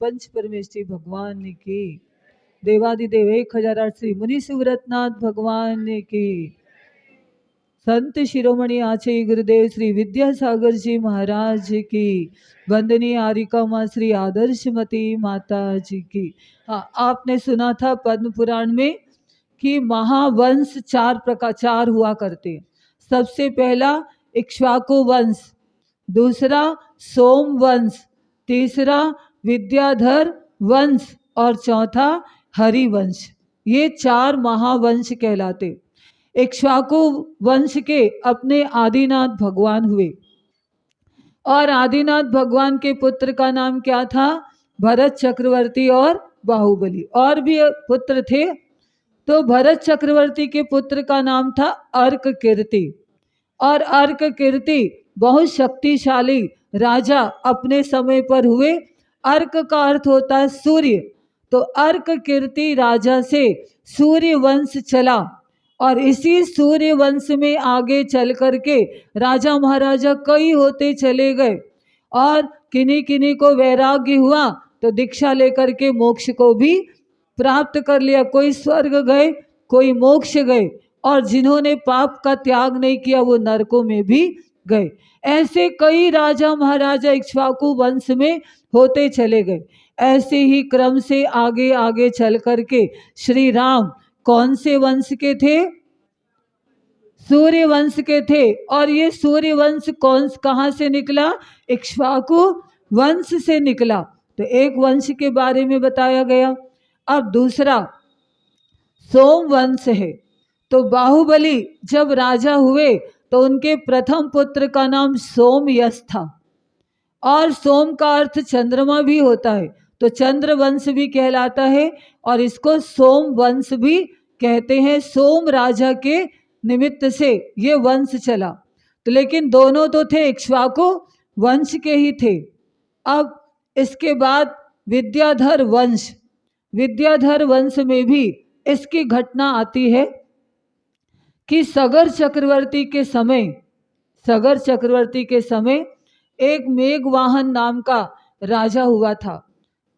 पंच परमेष्ठी भगवान की, देवादिदेव 1008 श्री मुनि सुव्रतनाथ भगवान की, संत शिरोमणि आचार्य गुरुदेव श्री विद्यासागर जी महाराज की, वंदनीय आरिका माँ श्री आदर्शमती माता जी की। हाँ, आपने सुना था पद्म पुराण में कि महावंश चार हुआ करते हैं। सबसे पहला इक्ष्वाकु वंश, दूसरा सोम वंश, तीसरा विद्याधर वंश और चौथा हरिवंश। ये 4 महावंश कहलाते। इक्ष्वाकु वंश के अपने आदिनाथ भगवान हुए और आदिनाथ भगवान के पुत्र का नाम क्या था? भरत चक्रवर्ती और बाहुबली। और भी पुत्र थे। तो भरत चक्रवर्ती के पुत्र का नाम था अर्क कीर्ति, और अर्क कीर्ति बहुत शक्तिशाली राजा अपने समय पर हुए। अर्क का अर्थ होता है सूर्य, तो अर्क कीर्ति राजा से सूर्य वंश चला और इसी सूर्य वंश में आगे चल करके राजा महाराजा कई होते चले गए और किन्हीं किन्हीं को वैराग्य हुआ तो दीक्षा लेकर के मोक्ष को भी प्राप्त कर लिया। कोई स्वर्ग गए, कोई मोक्ष गए, और जिन्होंने पाप का त्याग नहीं किया वो नरकों में भी गए। ऐसे कई राजा महाराजा इक्ष्वाकु वंश में होते चले गए। ऐसे ही क्रम से आगे आगे चल करके श्री राम कौन से वंश के थे? सूर्य वंश के थे। और ये सूर्य वंश कहाँ से निकला? इक्ष्वाकु वंश से निकला। तो एक वंश के बारे में बताया गया। अब दूसरा सोम वंश है। तो बाहुबली जब राजा हुए तो उनके प्रथम पुत्र का नाम सोमयश था, और सोम का अर्थ चंद्रमा भी होता है, तो चंद्र वंश भी कहलाता है और इसको सोम वंश भी कहते हैं। सोम राजा के निमित्त से ये वंश चला। तो लेकिन दोनों तो थे इक्ष्वाकु वंश के ही थे। अब इसके बाद विद्याधर वंश, विद्याधर वंश में भी इसकी घटना आती है कि सगर चक्रवर्ती के समय एक मेघवाहन नाम का राजा हुआ था,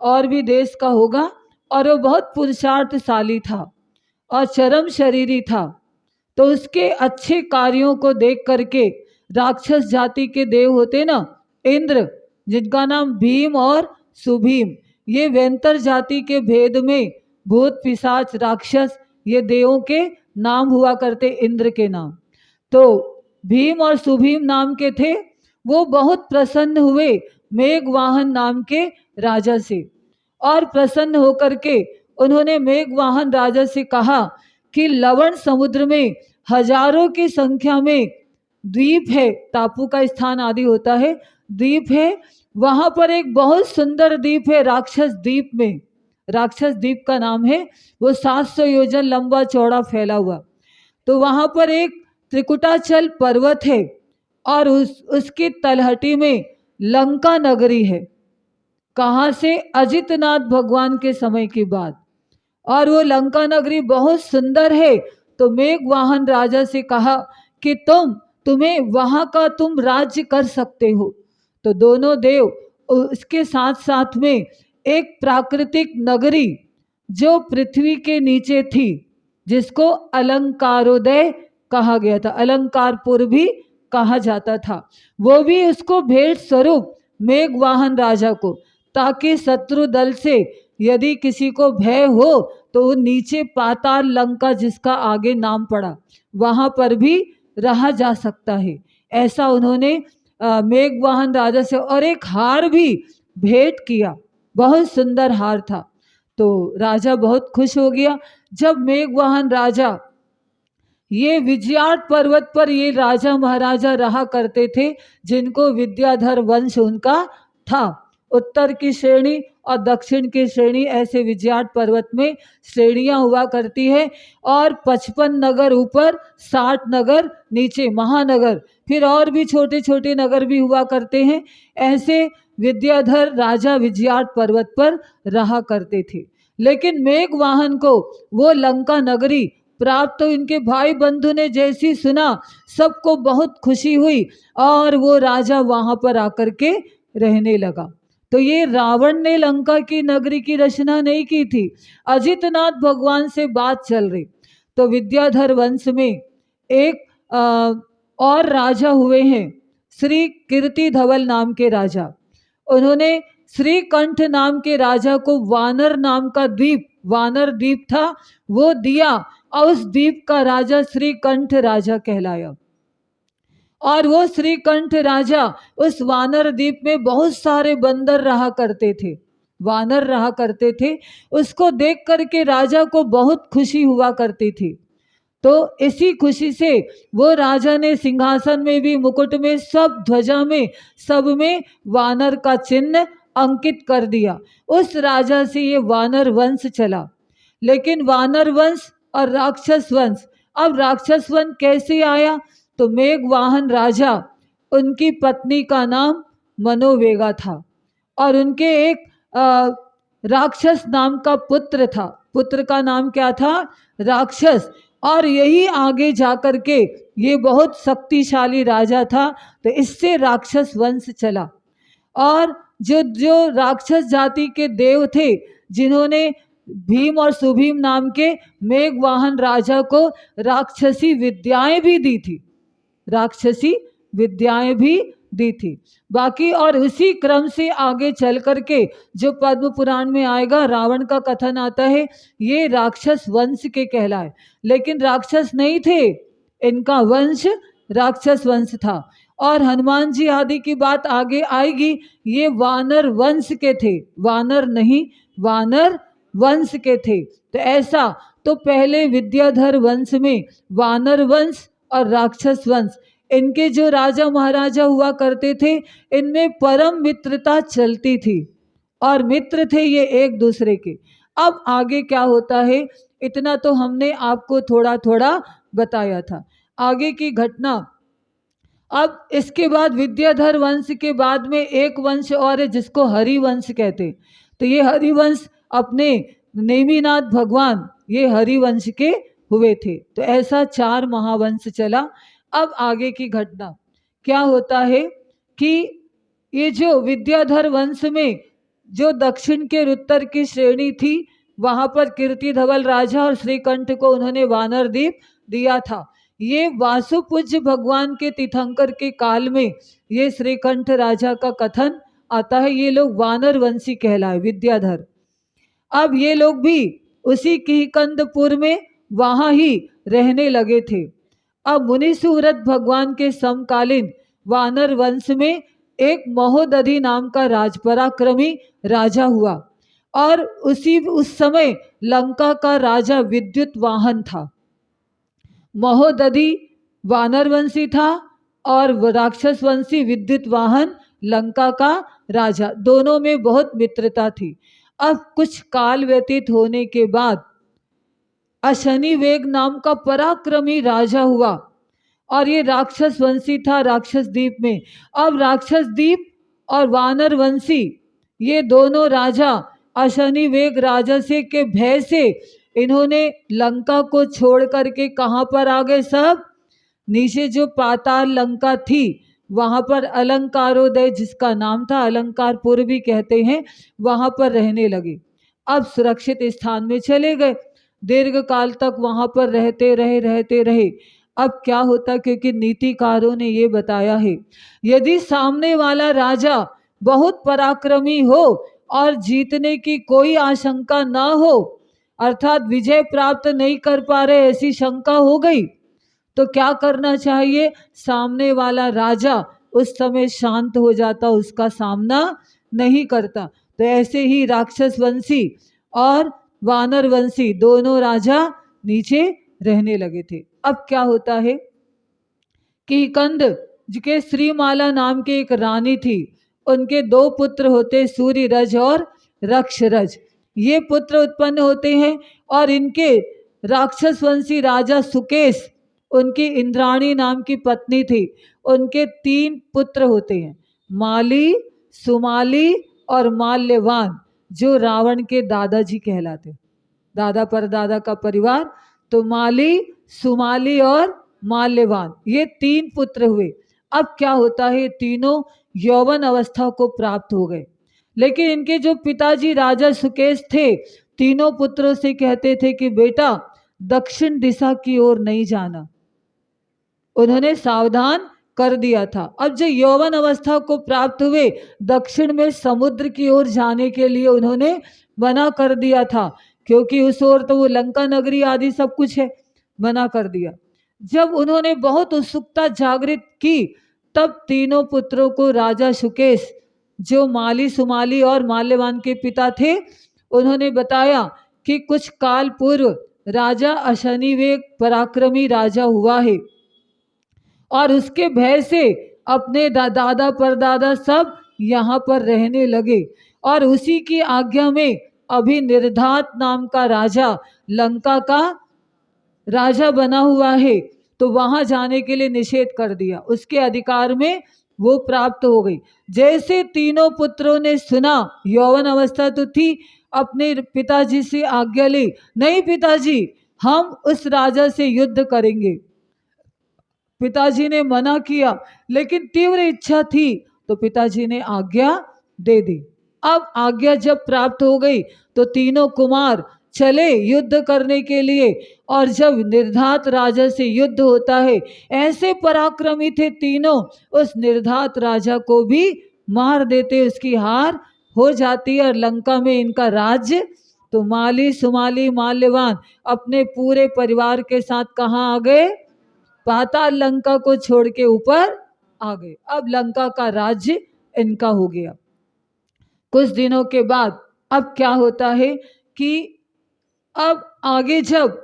और भी देश का होगा, और वो बहुत पुरुषार्थशाली था और चरम शरीरी था। तो उसके अच्छे कार्यों को देख करके राक्षस जाति के देव होते ना, इंद्र, जिनका नाम भीम और सुभीम, ये वेंतर जाति के भेद में भूत पिशाच राक्षस ये देवों के नाम हुआ करते, इंद्र के नाम। तो भीम और सुभीम नाम के थे। वो बहुत प्रसन्न हुए मेघवाहन नाम के राजा से, और प्रसन्न होकर के उन्होंने मेघवाहन राजा से कहा कि लवण समुद्र में हजारों की संख्या में द्वीप है, टापू का स्थान आदि होता है, द्वीप है। वहां पर एक बहुत सुंदर द्वीप है राक्षस द्वीप में, राक्षस द्वीप का नाम है। वो 700 योजन लंबा चौड़ा फैला हुआ। तो वहां पर एक त्रिकुटाचल पर्वत है और उसकी तलहटी में लंका नगरी है। कहाँ से? अजितनाथ भगवान के समय की बात। और वो लंका नगरी बहुत सुंदर है। तो मेघवाहन राजा से कहा कि तुम्हें वहां का तुम राज्य कर सकते हो। तो दोनों देव उसके साथ साथ में एक प्राकृतिक नगरी जो पृथ्वी के नीचे थी, जिसको अलंकारोदय कहा गया था, अलंकारपुर भी कहा जाता था, वो भी उसको भेंट स्वरूप मेघवाहन राजा को, ताकि शत्रु दल से यदि किसी को भय हो तो वो नीचे पाताल लंका, जिसका आगे नाम पड़ा, वहां पर भी रहा जा सकता है। ऐसा उन्होंने मेघवाहन राजा से, और एक हार भी भेंट किया, बहुत सुंदर हार था। तो राजा बहुत खुश हो गया। जब मेघवाहन राजा, ये विजयाट पर्वत पर ये राजा महाराजा रहा करते थे जिनको विद्याधर वंश उनका था। उत्तर की श्रेणी और दक्षिण की श्रेणी, ऐसे विजयाट पर्वत में श्रेणियां हुआ करती है। और 55 नगर ऊपर, 60 नगर नीचे, महानगर, फिर और भी छोटे छोटे नगर भी हुआ करते हैं। ऐसे विद्याधर राजा विजयाट पर्वत पर रहा करते थे। लेकिन मेघवाहन को वो लंका नगरी प्राप्त तो इनके भाई बंधु ने जैसी सुना, सबको बहुत खुशी हुई और वो राजा वहां पर आकर के रहने लगा। तो ये रावण ने लंका की नगरी की रचना नहीं की थी, अजितनाथ भगवान से बात चल रही। तो विद्याधर वंश में एक और राजा हुए हैं, श्री कीर्ति धवल नाम के राजा। उन्होंने श्रीकंठ नाम के राजा को वानर नाम का द्वीप, वानर द्वीप था, वो दिया और उस द्वीप का राजा श्रीकंठ राजा कहलाया। और वो श्रीकंठ राजा उस वानर द्वीप में बहुत सारे बंदर रहा करते थे, वानर रहा करते थे। उसको देख करके राजा को बहुत खुशी हुआ करती थी। तो इसी खुशी से वो राजा ने सिंहासन में भी, मुकुट में, सब ध्वजा में, सब में वानर का चिन्ह अंकित कर दिया। उस राजा से ये वानर वंश चला। लेकिन वानर वंश और राक्षस वंश, अब राक्षस वंश कैसे आया? तो मेघवाहन राजा, उनकी पत्नी का नाम मनोवेगा था और उनके एक राक्षस नाम का पुत्र था। पुत्र का नाम क्या था? राक्षस। और यही आगे जाकर के ये बहुत शक्तिशाली राजा था, तो इससे राक्षस वंश चला। और जो राक्षस जाति के देव थे, जिन्होंने भीम और सुभीम नाम के मेघवाहन राजा को राक्षसी विद्याएं भी दी थी, राक्षसी विद्याएं भी दी थी। बाकी और उसी क्रम से आगे चल करके जो पद्म पुराण में आएगा, रावण का कथन आता है, ये राक्षस वंश के कहलाए। लेकिन राक्षस नहीं थे, इनका वंश राक्षस वंश था। और हनुमान जी आदि की बात आगे आएगी, ये वानर वंश के थे, वानर नहीं, वानर वंश के थे। तो ऐसा, तो पहले विद्याधर वंश में वानर वंश और राक्षस वंश, इनके जो राजा महाराजा हुआ करते थे, इनमें परम मित्रता चलती थी और मित्र थे ये एक दूसरे के। अब आगे क्या होता है, इतना तो हमने आपको थोड़ा थोड़ा बताया था, आगे की घटना। अब इसके बाद विद्याधर वंश के बाद में एक वंश और है जिसको हरिवंश कहते। तो ये हरिवंश अपने नेमिनाथ भगवान, ये हरिवंश के हुए थे। तो ऐसा 4 महावंश चला। अब आगे की घटना क्या होता है कि ये जो विद्याधर वंश में जो दक्षिण के उत्तर की श्रेणी थी, वहाँ पर कीर्ति धवल राजा और श्रीकंठ को उन्होंने वानर द्वीप दिया था। ये वासुपूज्य भगवान के तीर्थंकर के काल में ये श्रीकंठ राजा का कथन आता है। ये लोग वानर वंशी कहलाए, विद्याधर। अब ये लोग भी उसी किष्किंधपुर में वहाँ ही रहने लगे थे। अब मुनि सुव्रत भगवान के समकालीन वानर वंश में एक महोदधि नाम का राजपराक्रमी राजा हुआ और उस समय लंका का राजा विद्युत वाहन था। महोदधि वानर वंशी था और राक्षस वंशी विद्युत वाहन लंका का राजा, दोनों में बहुत मित्रता थी। अब कुछ काल व्यतीत होने के बाद अशनि वेग नाम का पराक्रमी राजा हुआ और ये राक्षस वंशी था राक्षस द्वीप में। अब राक्षस द्वीप और वानर वंशी ये दोनों राजा अशनि वेग राजा से के भय से इन्होंने लंका को छोड़ करके कहाँ पर आ गए? सब नीचे जो पाताल लंका थी वहाँ पर अलंकारोदय, जिसका नाम था, अलंकारपुर भी कहते हैं, वहाँ पर रहने लगे। अब सुरक्षित स्थान में चले गए, दीर्घ काल तक वहाँ पर रहते रहे। अब क्या होता, क्योंकि नीतिकारों ने ये बताया है, यदि सामने वाला राजा बहुत पराक्रमी हो और जीतने की कोई आशंका ना हो, अर्थात विजय प्राप्त नहीं कर पा रहे ऐसी शंका हो गई, तो क्या करना चाहिए? सामने वाला राजा उस समय शांत हो जाता, उसका सामना नहीं करता। तो ऐसे ही राक्षस वंशी और वानर वंशी दोनों राजा नीचे रहने लगे थे। अब क्या होता है कि कंद के श्रीमाला नाम की एक रानी थी, उनके 2 पुत्र होते, सूर्यरज और रक्षरज। ये पुत्र उत्पन्न होते हैं और इनके राक्षस वंशी राजा सुकेश, उनकी इंद्राणी नाम की पत्नी थी, उनके 3 पुत्र होते हैं, माली, सुमाली और माल्यवान, जो रावण के दादाजी कहलाते, दादा पर दादा का परिवार। तो माली, सुमाली और माल्यवान, ये 3 पुत्र हुए। अब क्या होता है, तीनों यौवन अवस्था को प्राप्त हो गए। लेकिन इनके जो पिताजी राजा सुकेश थे, तीनों पुत्रों से कहते थे कि बेटा दक्षिण दिशा की ओर नहीं जाना। उन्होंने सावधान कर दिया था। अब जो यौवन अवस्था को प्राप्त हुए, दक्षिण में समुद्र की ओर जाने के लिए उन्होंने मना कर दिया था, क्योंकि उस ओर तो वो लंका नगरी आदि सब कुछ है, मना कर दिया। जब उन्होंने बहुत उत्सुकता जागृत की, तब तीनों पुत्रों को राजा सुकेश, जो माली सुमाली और माल्यवान के पिता थे, उन्होंने बताया कि कुछ काल पूर्व राजा अशनिवेग पराक्रमी राजा हुआ है और उसके भय से अपने दादा परदादा सब यहाँ पर रहने लगे, और उसी की आज्ञा में अभी निर्धात नाम का राजा लंका का राजा बना हुआ है, तो वहां जाने के लिए निषेध कर दिया। उसके अधिकार में वो प्राप्त हो गई। जैसे तीनों पुत्रों ने सुना, यौवन अवस्था तो थी, अपने पिताजी से आज्ञा ली, नहीं पिताजी हम उस राजा से युद्ध करेंगे। पिताजी ने मना किया, लेकिन तीव्र इच्छा थी तो पिताजी ने आज्ञा दे दी। अब आज्ञा जब प्राप्त हो गई तो तीनों कुमार चले युद्ध करने के लिए, और जब निर्धात राजा से युद्ध होता है, ऐसे पराक्रमी थे तीनों, उस निर्धात राजा को भी मार देते, उसकी हार हो जाती है और लंका में इनका राज्य। तो माली सुमाली माल्यवान अपने पूरे परिवार के साथ कहाँ आ गए? पाताल लंका को छोड़ के ऊपर आ गए। अब लंका का राज्य इनका हो गया। कुछ दिनों के बाद अब क्या होता है कि अब आगे जब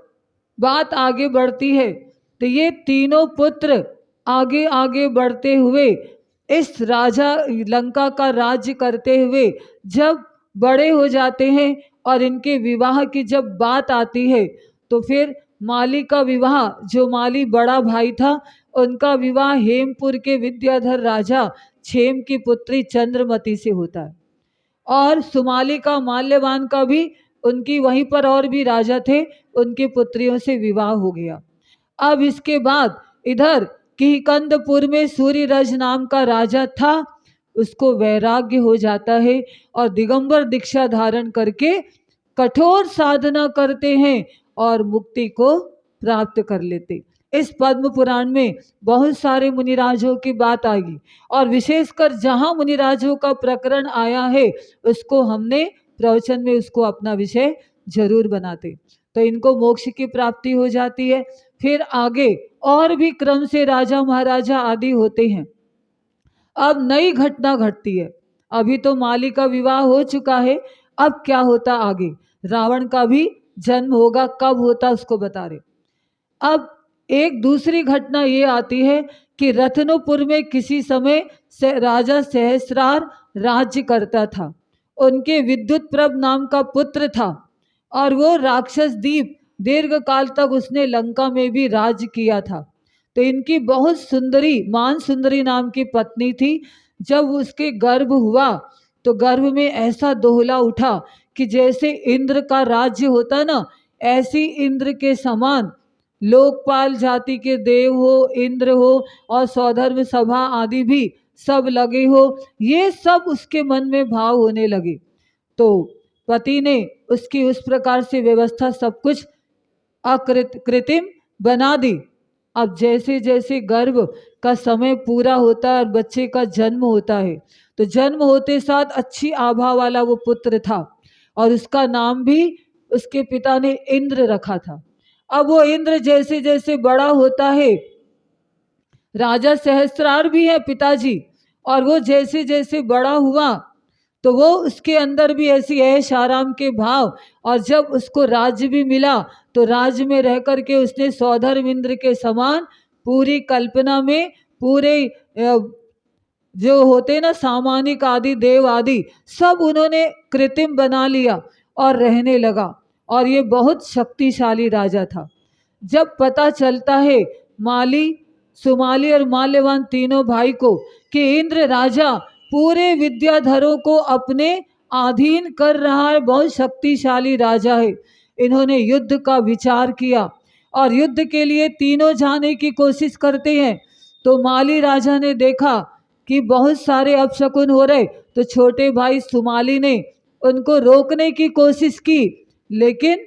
बात आगे बढ़ती है, तो ये तीनों पुत्र आगे आगे बढ़ते हुए इस राजा लंका का राज्य करते हुए जब बड़े हो जाते हैं और इनके विवाह की जब बात आती है, तो फिर माली का विवाह, जो माली बड़ा भाई था, उनका विवाह हेमपुर के विद्याधर राजा क्षेम की पुत्री चंद्रमती से होता है। और सुमाली का माल्यवान का भी, उनकी वहीं पर और भी राजा थे, उनकी पुत्रियों से विवाह हो गया। अब इसके बाद इधर किहिकंदपुर में सूर्यरज नाम का राजा था, उसको वैराग्य हो जाता है और दिगंबर दीक्षा धारण करके कठोर साधना करते हैं और मुक्ति को प्राप्त कर लेते। इस पद्म पुराण में बहुत सारे मुनिराजों की बात आएगी, और विशेषकर जहाँ मुनिराजों का प्रकरण आया है, उसको हमने प्रवचन में उसको अपना विषय जरूर बनाते। तो इनको मोक्ष की प्राप्ति हो जाती है। फिर आगे और भी क्रम से राजा महाराजा आदि होते हैं। अब नई घटना घटती है। अभी तो माली का विवाह हो चुका है, अब क्या होता आगे? रावण का भी जन्म होगा, कब होता उसको बता रहे। अब एक दूसरी घटना ये आती है कि रत्नपुर में किसी समय राजा सहस्रार राज्य करता था। उनके विद्युत प्रभ नाम का पुत्र था, और वो राक्षस दीप दीर्घ काल तक उसने लंका में भी राज्य किया था। तो इनकी बहुत सुंदरी मान सुंदरी नाम की पत्नी थी। जब उसके गर्भ हुआ तो गर्भ में ऐसा दोहला उठा कि जैसे इंद्र का राज्य होता ना, ऐसी इंद्र के समान लोकपाल जाति के देव हो, इंद्र हो, और सौधर्म सभा आदि भी सब लगे हो, ये सब उसके मन में भाव होने लगे। तो पति ने उसकी उस प्रकार से व्यवस्था सब कुछ कृत्रिम बना दी। अब जैसे जैसे गर्भ का समय पूरा होता है और बच्चे का जन्म होता है, तो जन्म होते साथ अच्छी आभा वाला वो पुत्र था, और उसका नाम भी उसके पिता ने इंद्र रखा था। अब वो इंद्र जैसे जैसे बड़ा होता है, राजा सहस्रार भी है पिताजी, और वो जैसे जैसे बड़ा हुआ तो वो उसके अंदर भी ऐसी ऐश आराम के भाव, और जब उसको राज्य भी मिला तो राज्य में रह कर के उसने सौधर्म इंद्र के समान पूरी कल्पना में पूरे जो होते ना सामानिक आदि देव आदि सब उन्होंने कृत्रिम बना लिया और रहने लगा, और ये बहुत शक्तिशाली राजा था। जब पता चलता है माली सुमाली और माल्यवान तीनों भाई को कि इंद्र राजा पूरे विद्याधरों को अपने अधीन कर रहा है, बहुत शक्तिशाली राजा है, इन्होंने युद्ध का विचार किया और युद्ध के लिए तीनों जाने की कोशिश करते हैं। तो माली राजा ने देखा कि बहुत सारे अपशकुन हो रहे, तो छोटे भाई सुमाली ने उनको रोकने की कोशिश की, लेकिन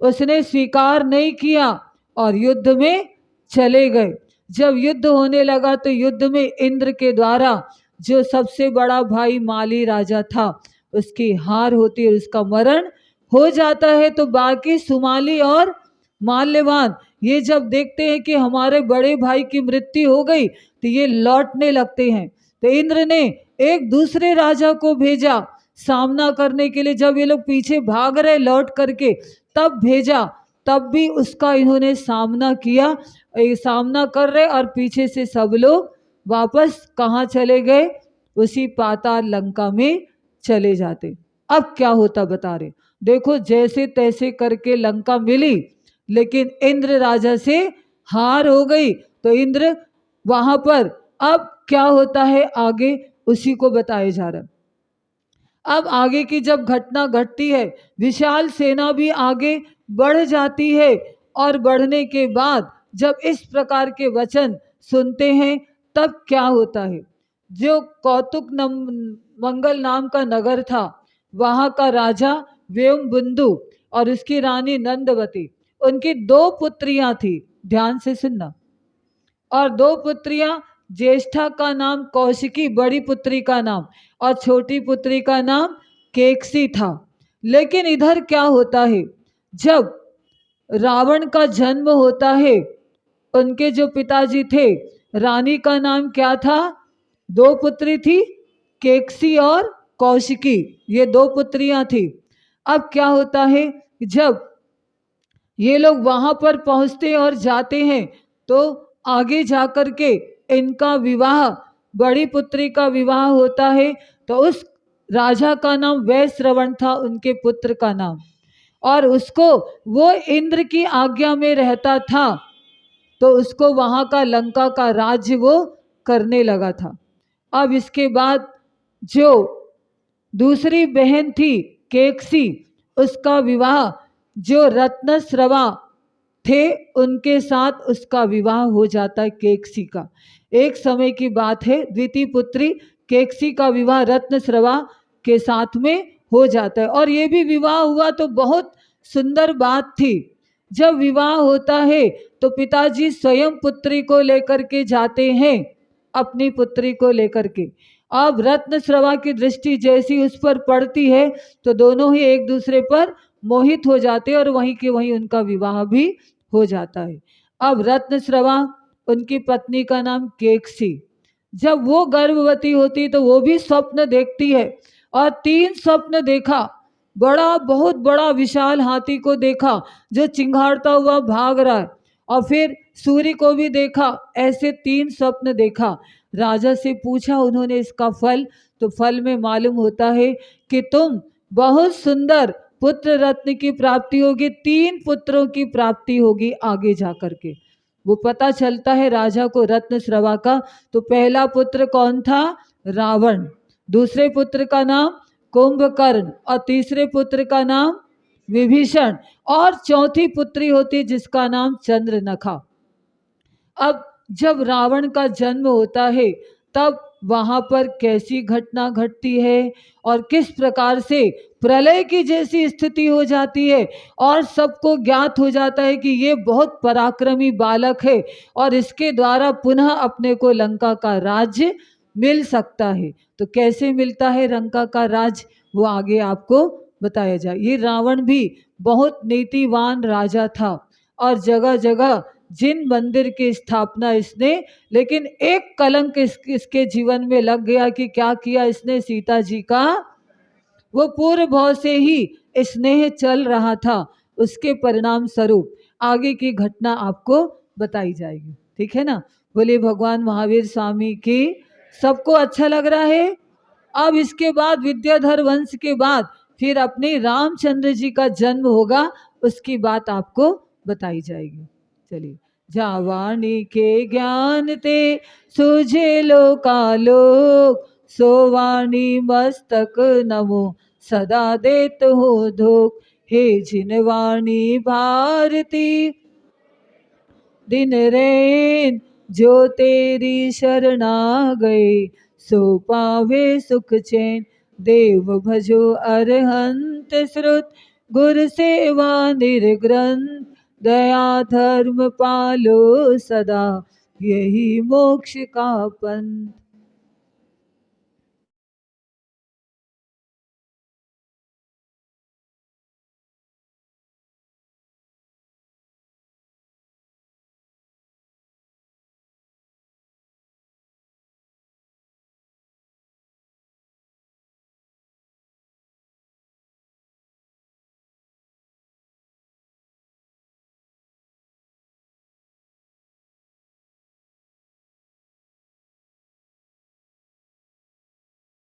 उसने स्वीकार नहीं किया और युद्ध में चले गए। जब युद्ध होने लगा तो युद्ध में इंद्र के द्वारा जो सबसे बड़ा भाई माली राजा था उसकी हार होती है, उसका मरण हो जाता है। तो बाकी सुमाली और माल्यवान ये जब देखते हैं कि हमारे बड़े भाई की मृत्यु हो गई तो ये लौटने लगते हैं। तो इंद्र ने एक दूसरे राजा को भेजा सामना करने के लिए। जब ये लोग पीछे भाग रहे लौट करके तब भेजा, तब भी उसका इन्होंने सामना किया, सामना कर रहे और पीछे से सब लोग वापस कहाँ चले गए, उसी पाताल लंका में चले जाते। अब क्या होता बता रहे, देखो जैसे तैसे करके लंका मिली, लेकिन इंद्र राजा से हार हो गई। तो इंद्र वहां पर अब क्या होता है आगे उसी को बताया जा रहा है। अब आगे की जब घटना घटती है, विशाल सेना भी आगे बढ़ जाती है और बढ़ने के बाद जब इस प्रकार के वचन सुनते हैं तब क्या होता है, जो कौतुक मंगल नाम का नगर था वहाँ का राजा व्योमबिंदु और उसकी रानी नंदवती, उनकी 2 पुत्रियां थी, ध्यान से सुनना। और 2 पुत्रियां, ज्येष्ठा का नाम कौशिकी बड़ी पुत्री का नाम और छोटी पुत्री का नाम केकसी था। लेकिन इधर क्या होता है, जब रावण का जन्म होता है, उनके जो पिताजी थे रानी का नाम क्या था, 2 पुत्री थी केकसी और कौशिकी, ये 2 पुत्रियां थी। अब क्या होता है, जब ये लोग वहां पर पहुंचते और जाते हैं तो आगे जाकर के इनका विवाह, बड़ी पुत्री का विवाह होता है। तो उस राजा का नाम वैश्रवण था, उनके पुत्र का नाम, और उसको वो इंद्र की आज्ञा में रहता था, तो उसको वहां का लंका का राज्य वो करने लगा था। अब इसके बाद जो दूसरी बहन थी केकसी, उसका विवाह जो रत्नश्रवा थे उनके साथ उसका विवाह हो जाता है केकसी का। एक समय की बात है, द्वितीय पुत्री केकसी का विवाह रत्नश्रवा के साथ में हो जाता है। और ये भी विवाह हुआ तो बहुत सुंदर बात थी। जब विवाह होता है तो पिताजी स्वयं पुत्री को लेकर के जाते हैं, अपनी पुत्री को लेकर के। अब रत्नश्रवा की दृष्टि जैसी उस पर पड़ती है तो दोनों ही एक दूसरे पर मोहित हो जाते हैं और वहीं के वहीं उनका विवाह भी हो जाता है। अब रत्नश्रवा, उनकी पत्नी का नाम केकसी, जब वो गर्भवती होती तो वो भी स्वप्न देखती है और 3 स्वप्न देखा। बड़ा, बहुत बड़ा विशाल हाथी को देखा जो चिंघाड़ता हुआ भाग रहा है, और फिर सूर्य को भी देखा। ऐसे 3 स्वप्न देखा। राजा से पूछा उन्होंने इसका फल, तो फल में मालूम होता है कि तुम बहुत सुंदर पुत्र रत्न की प्राप्ति होगी, 3 पुत्रों की प्राप्ति होगी आगे जाकर के। वो पता चलता है राजा को रत्नश्रवा का। तो पहला पुत्र कौन था, रावण, दूसरे पुत्र का नाम कुंभकर्ण और तीसरे पुत्र का नाम विभीषण, और चौथी पुत्री होती जिसका नाम चंद्रनखा। अब जब रावण का जन्म होता है तब वहां पर कैसी घटना घटती है और किस प्रकार से प्रलय की जैसी स्थिति हो जाती है, और सबको ज्ञात हो जाता है कि ये बहुत पराक्रमी बालक है और इसके द्वारा पुनः अपने को लंका का राज्य मिल सकता है। तो कैसे मिलता है लंका का राज्य, वो आगे आपको बताया जाए। ये रावण भी बहुत नीतिवान राजा था और जगह जगह जिन मंदिर की स्थापना इसने, लेकिन एक कलंक इसके जीवन में लग गया कि क्या किया इसने, सीता जी का वो पूर्व भाव से ही स्नेह चल रहा था, उसके परिणाम स्वरूप आगे की घटना आपको बताई जाएगी। ठीक है ना, बोले भगवान महावीर स्वामी की। सबको अच्छा लग रहा है। अब इसके बाद विद्याधर वंश के बाद फिर अपने रामचंद्र जी का जन्म होगा, उसकी बात आपको बताई जाएगी। चलिए, जावाणी के ज्ञान ते सुझे लोकालोक, सोवाणी मस्तक नमो सदा देत हो धोख, हे जिनवाणी भारती दिन रैन जो तेरी शरणा गए सो पावे सुख चैन। देव भजो अरहंत श्रुत गुर सेवा निर्ग्रंथ। दया धर्म पालो सदा यही मोक्ष का पंथ।